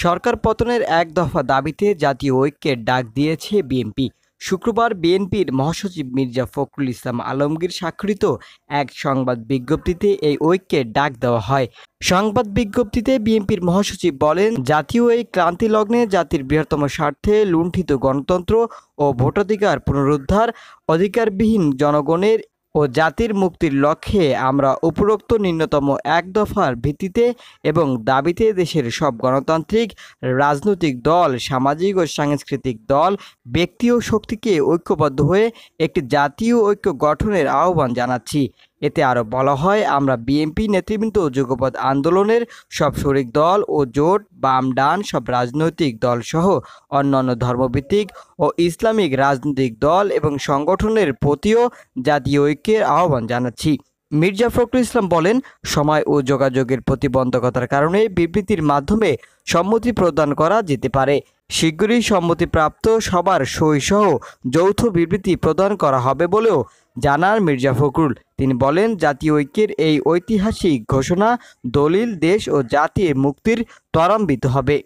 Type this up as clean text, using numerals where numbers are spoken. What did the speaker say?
সরকার পতনের এক দফা দাবিতে জাতীয় ঐক্যের ডাক দিয়েছে বিএনপি। শুক্রবার বিএনপির মহাসচিব মির্জা ফখরুল ইসলাম আলমগীর স্বাক্ষরিত এক সংবাদ বিজ্ঞপ্তিতে এই ঐক্যের ডাক দেওয়া হয়। সংবাদ বিজ্ঞপ্তিতে বিএনপির মহাসচিব বলেন, জাতীয় এই ক্রান্তি লগ্নে জাতির বৃহত্তম স্বার্থে লুণ্ঠিত গণতন্ত্র ও ভোটাধিকার পুনরুদ্ধার, অধিকারবিহীন জনগণের ও জাতির মুক্তির লক্ষ্যে আমরা উপরোক্ত ন্যূনতম এক দফার ভিত্তিতে এবং দাবিতে দেশের সব গণতান্ত্রিক রাজনৈতিক দল, সামাজিক ও সাংস্কৃতিক দল, ব্যক্তি ও শক্তিকে ঐক্যবদ্ধ হয়ে একটি জাতীয় ঐক্য গঠনের আহ্বান জানাচ্ছি। এতে আরও বলা হয়, আমরা বিএনপি নেতৃবৃন্দ যুগপৎ আন্দোলনের সব শরিক দল ও জোট, বাম ডান সব রাজনৈতিক দলসহ অন্যান্য ধর্মভিত্তিক ও ইসলামিক রাজনৈতিক দল এবং সংগঠনের প্রতিও জাতীয় ঐক্যের আহ্বান জানাচ্ছি। মির্জা ফখরুল ইসলাম বলেন, সময় ও যোগাযোগের প্রতিবন্ধকতার কারণে বিবৃতির মাধ্যমে সম্মতি প্রদান করা যেতে পারে। শীঘ্রই সম্মতিপ্রাপ্ত সবার সই-সহ যৌথ বিবৃতি প্রদান করা হবে বলেও জানান মির্জা ফখরুল। তিনি বলেন, জাতীয় ঐক্যের এই ঐতিহাসিক ঘোষণা দলিল দেশ ও জাতির মুক্তির ত্বরান্বিত হবে।